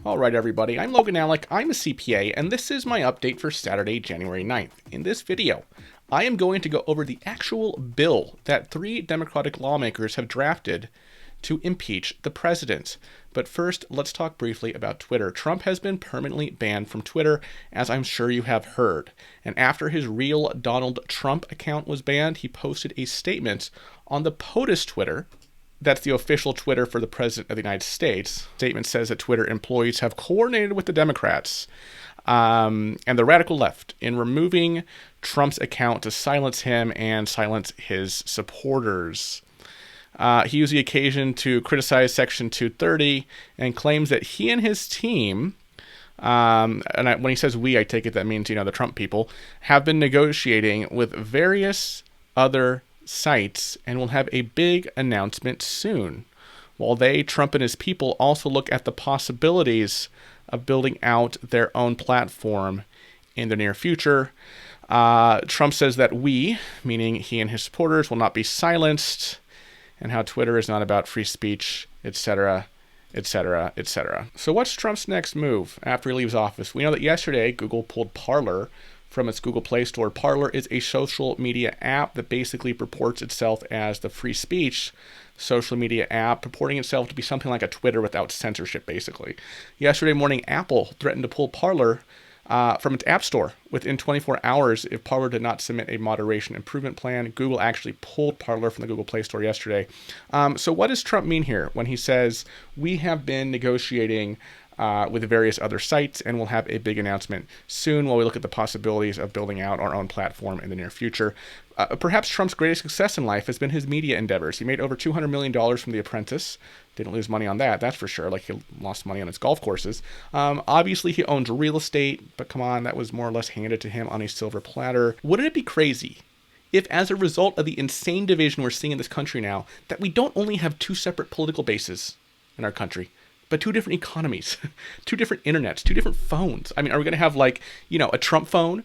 All right, everybody, I'm Logan Alec, I'm a CPA, and this is my update for Saturday, January 9th. In this video, I am going to go over the actual bill that 3 Democratic lawmakers have drafted to impeach the president. But first, let's talk briefly about Twitter. Trump has been permanently banned from Twitter, as I'm sure you have heard. And after his real Donald Trump account was banned, he posted a statement on the POTUS Twitter. That's the official Twitter for the President of the United States. The statement says that Twitter employees have coordinated with the Democrats and the radical left in removing Trump's account to silence him and silence his supporters. He used the occasion to criticize Section 230 and claims that he and his team, when he says we, I take it that means, the Trump people, have been negotiating with various other sites and will have a big announcement soon. While Trump and his people, also look at the possibilities of building out their own platform in the near future. Trump says that we, meaning he and his supporters, will not be silenced, and how Twitter is not about free speech, etc., etc., etc. So what's Trump's next move after he leaves office? We know that yesterday Google pulled Parler from its Google Play Store. Parler is a social media app that basically purports itself as the free speech social media app, purporting itself to be something like a Twitter without censorship, basically. Yesterday morning, Apple threatened to pull Parler from its App Store within 24 hours if Parler did not submit a moderation improvement plan. Google actually pulled Parler from the Google Play Store yesterday. So what does Trump mean here when he says, we have been negotiating with various other sites and we'll have a big announcement soon while we look at the possibilities of building out our own platform in the near future? Perhaps Trump's greatest success in life has been his media endeavors. He made over $200 million from The Apprentice. Didn't lose money on that, that's for sure. Like, he lost money on his golf courses. Obviously, he owns real estate, but come on, that was more or less handed to him on a silver platter. Wouldn't it be crazy if, as a result of the insane division we're seeing in this country now, that we don't only have 2 separate political bases in our country, but 2 different economies, 2 different internets, 2 different phones? I mean, are we going to have a Trump phone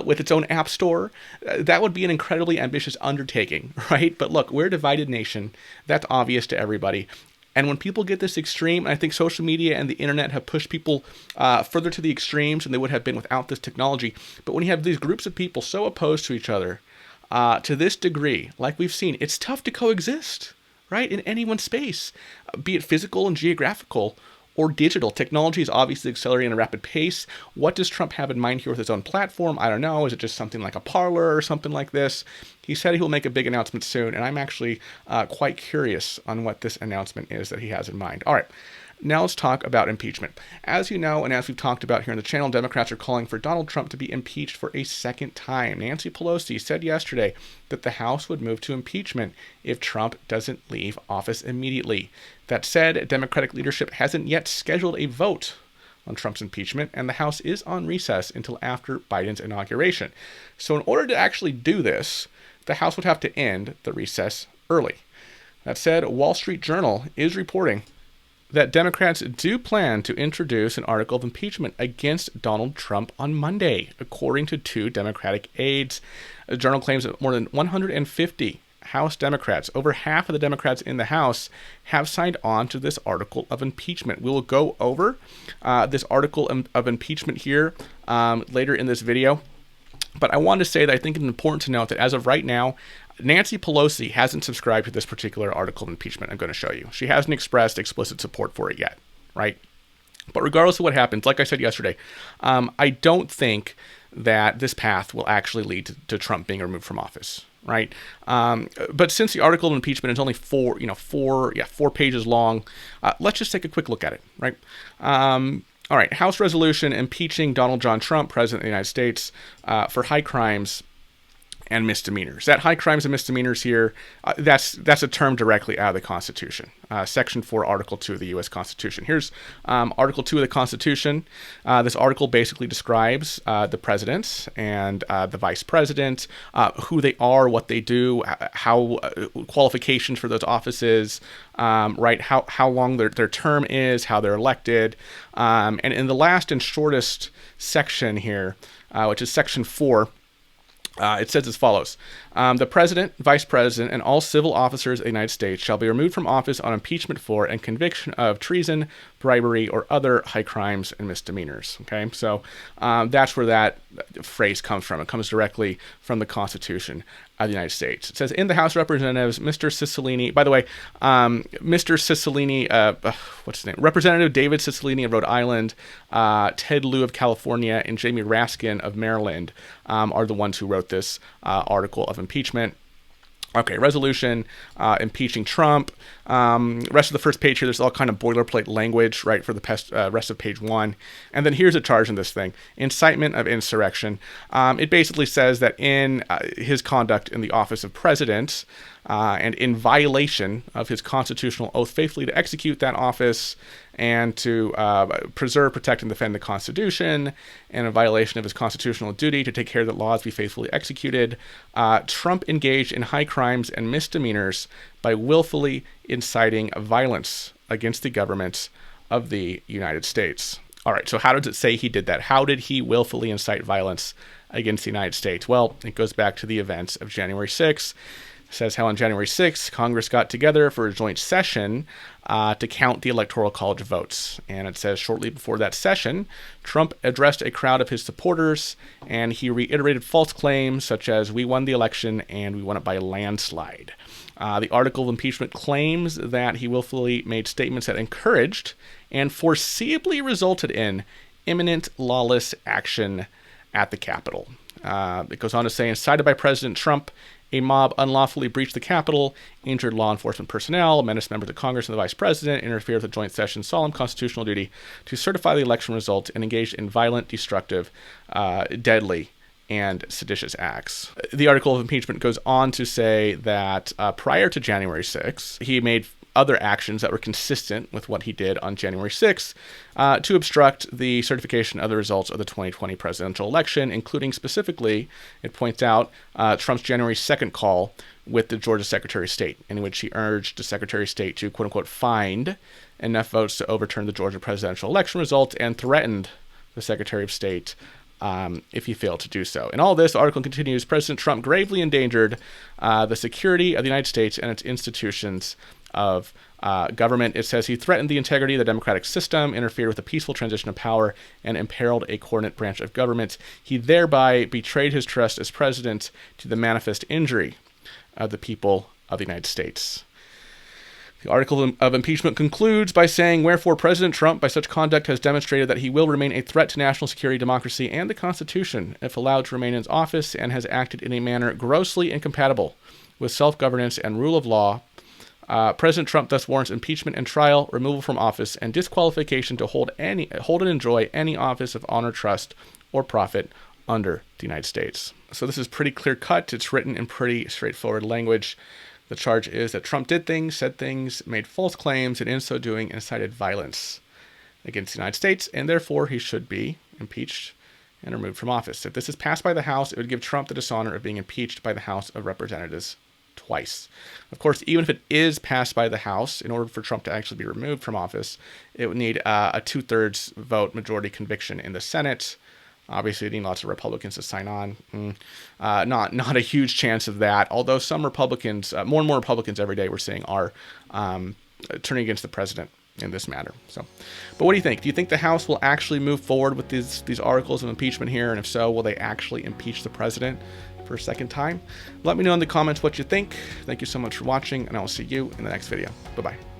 with its own app store? That would be an incredibly ambitious undertaking, right? But look, we're a divided nation. That's obvious to everybody. And when people get this extreme, and I think social media and the internet have pushed people further to the extremes than they would have been without this technology. But when you have these groups of people so opposed to each other to this degree, like we've seen, it's tough to coexist, right, in any one space, be it physical and geographical or digital. Technology is obviously accelerating at a rapid pace. What does Trump have in mind here with his own platform? I don't know. Is it just something like a Parler or something like this? He said he will make a big announcement soon, and I'm actually quite curious on what this announcement is that he has in mind. All right. Now let's talk about impeachment. As you know, and as we've talked about here on the channel, Democrats are calling for Donald Trump to be impeached for a second time. Nancy Pelosi said yesterday that the House would move to impeachment if Trump doesn't leave office immediately. That said, Democratic leadership hasn't yet scheduled a vote on Trump's impeachment, and the House is on recess until after Biden's inauguration. So in order to actually do this, the House would have to end the recess early. That said, Wall Street Journal is reporting that Democrats do plan to introduce an article of impeachment against Donald Trump on Monday, according to 2 Democratic aides. The Journal claims that more than 150 House Democrats, over half of the Democrats in the House, have signed on to this article of impeachment. We will go over this article of impeachment here later in this video. But I wanted to say that I think it's important to note that as of right now, Nancy Pelosi hasn't subscribed to this particular article of impeachment I'm going to show you. She hasn't expressed explicit support for it yet, right? But regardless of what happens, like I said yesterday, I don't think that this path will actually lead to Trump being removed from office, right? But since the article of impeachment is only 4 pages long, let's just take a quick look at it, right? All right, House resolution impeaching Donald John Trump, President of the United States, for high crimes and misdemeanors. That high crimes and misdemeanors here, that's a term directly out of the Constitution. Section 4, Article 2 of the U.S. Constitution. Here's Article 2 of the Constitution. This article basically describes the president and the vice president, who they are, what they do, how qualifications for those offices, right? How long their term is, how they're elected. And in the last and shortest section here, which is Section 4, It says as follows. The president, vice president, and all civil officers of the United States shall be removed from office on impeachment for and conviction of treason, bribery, or other high crimes and misdemeanors. Okay, so that's where that phrase comes from. It comes directly from the Constitution of the United States. It says in the House of Representatives, Mr. Cicilline, by the way, Mr. Cicilline, what's his name? Representative David Cicilline of Rhode Island, Ted Lieu of California, and Jamie Raskin of Maryland are the ones who wrote this article of impeachment. Okay, resolution impeaching Trump. Rest of the first page here, there's all kind of boilerplate language, right, for the rest of page 1. And then here's a charge in this thing. Incitement of insurrection. It basically says that in his conduct in the office of president and in violation of his constitutional oath faithfully to execute that office and to preserve, protect, and defend the Constitution, and in violation of his constitutional duty to take care that laws be faithfully executed, Trump engaged in high crimes and misdemeanors by willfully inciting violence against the government of the United States. All right, so how does it say he did that? How did he willfully incite violence against the United States? Well, it goes back to the events of January 6th. It says how on January 6th, Congress got together for a joint session to count the Electoral College votes. And it says shortly before that session, Trump addressed a crowd of his supporters, and he reiterated false claims such as, "We won the election, and we won it by a landslide." The article of impeachment claims that he willfully made statements that encouraged and foreseeably resulted in imminent lawless action at the Capitol. It goes on to say, incited by President Trump, a mob unlawfully breached the Capitol, injured law enforcement personnel, menaced members of Congress and the Vice President, interfered with the joint session's solemn constitutional duty to certify the election results, and engaged in violent, destructive, deadly, and seditious acts. The article of impeachment goes on to say that prior to January 6th, he made other actions that were consistent with what he did on January 6th to obstruct the certification of the results of the 2020 presidential election, including specifically, it points out, Trump's January 2nd call with the Georgia Secretary of State, in which he urged the Secretary of State to, quote-unquote, find enough votes to overturn the Georgia presidential election results, and threatened the Secretary of State if he failed to do so. In all this, the article continues, President Trump gravely endangered the security of the United States and its institutions of government. It says he threatened the integrity of the democratic system, interfered with the peaceful transition of power, and imperiled a coordinate branch of government. He thereby betrayed his trust as president to the manifest injury of the people of the United States. The article of impeachment concludes by saying, wherefore President Trump, by such conduct, has demonstrated that he will remain a threat to national security, democracy, and the Constitution if allowed to remain in his office, and has acted in a manner grossly incompatible with self-governance and rule of law. President Trump thus warrants impeachment and trial, removal from office, and disqualification to hold and enjoy any office of honor, trust, or profit under the United States. So this is pretty clear-cut. It's written in pretty straightforward language. The charge is that Trump did things, said things, made false claims, and in so doing incited violence against the United States, and therefore he should be impeached and removed from office. If this is passed by the House, it would give Trump the dishonor of being impeached by the House of Representatives twice. Of course, even if it is passed by the House, in order for Trump to actually be removed from office, it would need a 2/3 vote majority conviction in the Senate. Obviously, you need lots of Republicans to sign on. Not a huge chance of that, although some Republicans, more and more Republicans every day we're seeing, are turning against the president in this matter. So, but what do you think? Do you think the House will actually move forward with these articles of impeachment here? And if so, will they actually impeach the president for a second time? Let me know in the comments what you think. Thank you so much for watching, and I will see you in the next video. Bye-bye.